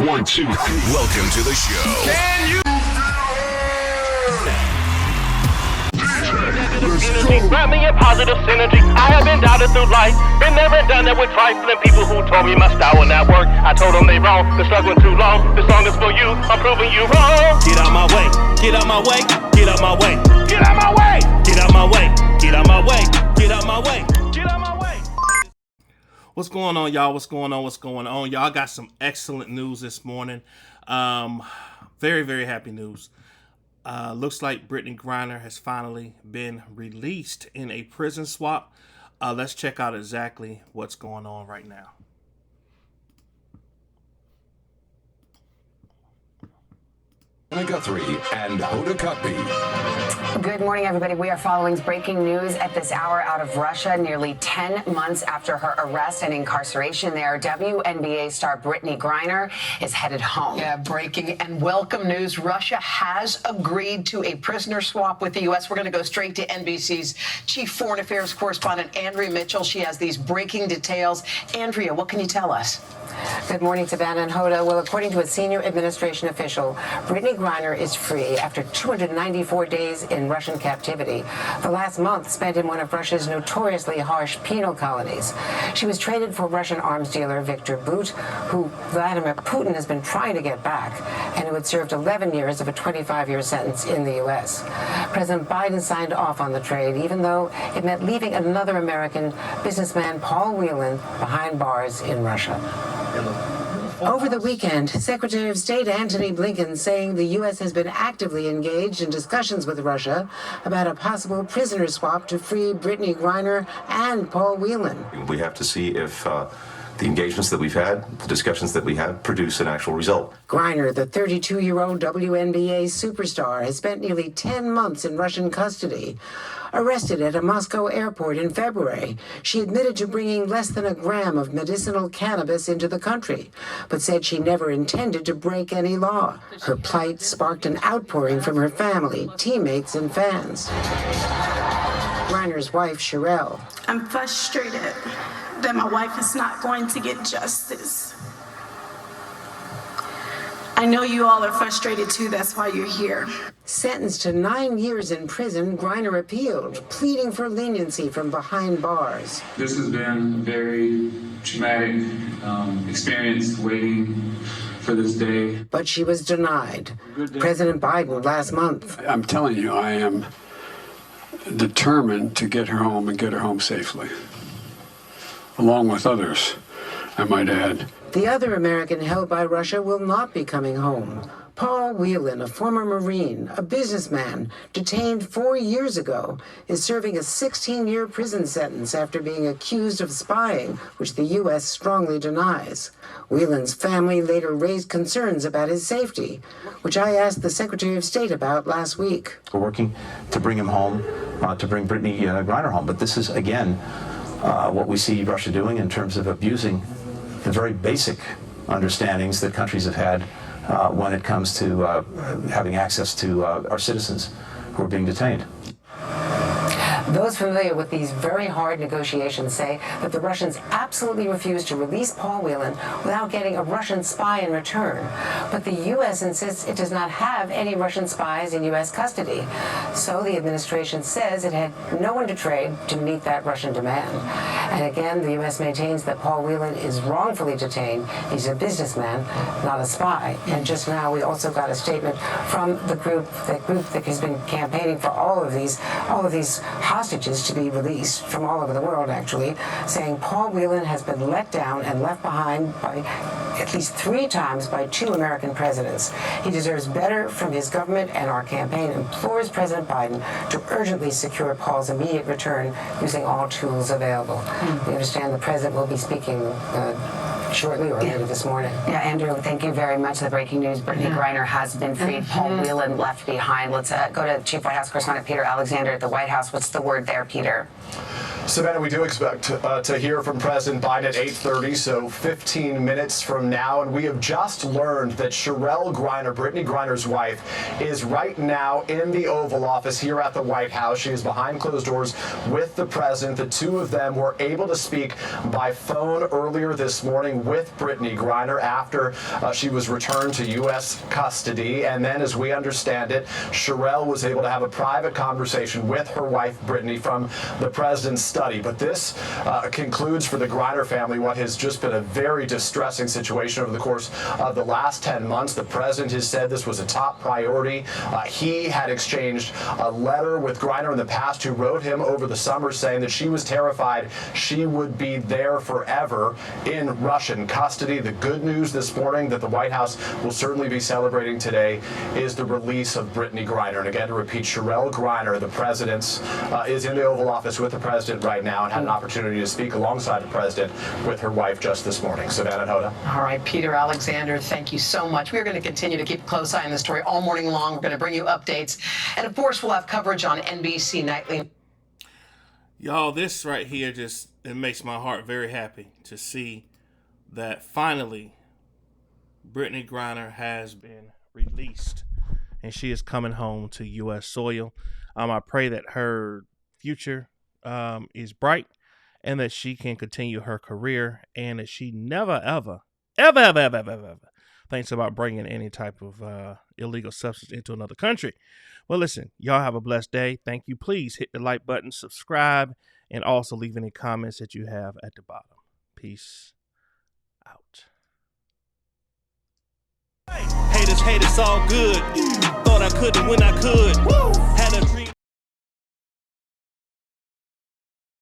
1, 2, 3. Welcome to the show. Can you? Grab me a positive synergy. I have been doubted through life. Been there and done that with trifling people who told me my style would not work. I told them they wrong. Been struggling too long. This song is for you. I'm proving you wrong. Get out my way. Get out my way. Get out my way. Get out my way. Get out my way. Get out my way. Get out my way. Get out my way. What's going on, y'all? What's going on? What's going on? Y'all got some excellent news this morning. Very, very happy news. Looks like Brittany Griner has finally been released in a prison swap. Let's check out exactly what's going on right now. Guthrie and Hoda Kotb. Good morning, everybody. We are following breaking news at this hour out of Russia, nearly 10 months after her arrest and incarceration there. WNBA star Brittany Griner is headed home. Yeah, breaking and welcome news. Russia has agreed to a prisoner swap with the U.S. We're going to go straight to NBC's chief foreign affairs correspondent, Andrea Mitchell. She has these breaking details. Andrea, what can you tell us? Good morning, Savannah and Hoda. Well, according to a senior administration official, Brittany Griner is free after 294 days in Russian captivity. The last month spent in one of Russia's notoriously harsh penal colonies. She was traded for Russian arms dealer Viktor Bout, who Vladimir Putin has been trying to get back, and who had served 11 years of a 25-year sentence in the U.S. President Biden signed off on the trade, even though it meant leaving another American businessman, Paul Whelan, behind bars in Russia. Over the weekend, Secretary of State Antony Blinken saying the U.S. has been actively engaged in discussions with Russia about a possible prisoner swap to free Brittany Griner and Paul Whelan. We have to see if the engagements that we've had, the discussions that we have, produce an actual result. Griner, the 32-year-old WNBA superstar, has spent nearly 10 months in Russian custody. Arrested at a Moscow airport in February, she admitted to bringing less than a gram of medicinal cannabis into the country, but said she never intended to break any law. Her plight sparked an outpouring from her family, teammates, and fans. Griner's wife, Sherelle. I'm frustrated that my wife is not going to get justice. I know you all are frustrated too, that's why you're here. Sentenced to 9 years in prison, Griner appealed, pleading for leniency from behind bars. This has been a very traumatic experience waiting for this day. But she was denied. President Biden last month. I'm telling you, I am determined to get her home and get her home safely. Along with others, I might add. The other American held by Russia will not be coming home. Paul Whelan, a former Marine, a businessman, detained 4 years ago, is serving a 16-year prison sentence after being accused of spying, which the U.S. strongly denies. Whelan's family later raised concerns about his safety, which I asked the Secretary of State about last week. We're working to bring him home, to bring Brittany Griner home. But this is, again, what we see Russia doing in terms of abusing the very basic understandings that countries have had when it comes to having access to our citizens who are being detained. Those familiar with these very hard negotiations say that the Russians absolutely refused to release Paul Whelan without getting a Russian spy in return. But the U.S. insists it does not have any Russian spies in U.S. custody. So the administration says it had no one to trade to meet that Russian demand. And again, the U.S. maintains that Paul Whelan is wrongfully detained. He's a businessman, not a spy. And just now we also got a statement from the group that has been campaigning for all of these hostages to be released from all over the world, actually, saying Paul Whelan has been let down and left behind by at least 3 times by 2 American presidents. He deserves better from his government, and our campaign implores President Biden to urgently secure Paul's immediate return using all tools available. We understand the president will be speaking shortly or later this morning. Yeah, Andrew, thank you very much. The breaking news, Brittany Griner has been freed. Paul Whelan left behind. Let's go to Chief White House correspondent Peter Alexander at the White House. What's the word there, Peter? Savannah, we do expect to hear from President Biden at 8:30, so 15 minutes from now. And we have just learned that Sherelle Griner, Brittany Griner's wife, is right now in the Oval Office here at the White House. She is behind closed doors with the president. The two of them were able to speak by phone earlier this morning with Brittany Griner after she was returned to U.S. custody. And then, as we understand it, Sherelle was able to have a private conversation with her wife, Brittany, from the president's study. But this concludes for the Griner family what has just been a very distressing situation over the course of the last 10 months. The president has said this was a top priority. He had exchanged a letter with Griner in the past, who wrote him over the summer saying that she was terrified she would be there forever in Russian custody. The good news this morning that the White House will certainly be celebrating today is the release of Brittany Griner. And again, to repeat, Sherelle Griner, the president's, is in the Oval Office with the president right now and had an opportunity to speak alongside the president with her wife just this morning. Savannah and Hoda. All right, Peter Alexander, thank you so much. We're going to continue to keep a close eye on this story all morning long. We're going to bring you updates. And of course, we'll have coverage on NBC Nightly. Y'all, this right here it makes my heart very happy to see that finally Brittany Griner has been released and she is coming home to U.S. soil. I pray that her future is bright and that she can continue her career and that she never, ever thinks about bringing any type of illegal substance into another country. Well, listen, y'all have a blessed day. Thank you. Please hit the like button, subscribe, and also leave any comments that you have at the bottom. Peace out. Haters, all good. Thought I couldn't when I could. Woo!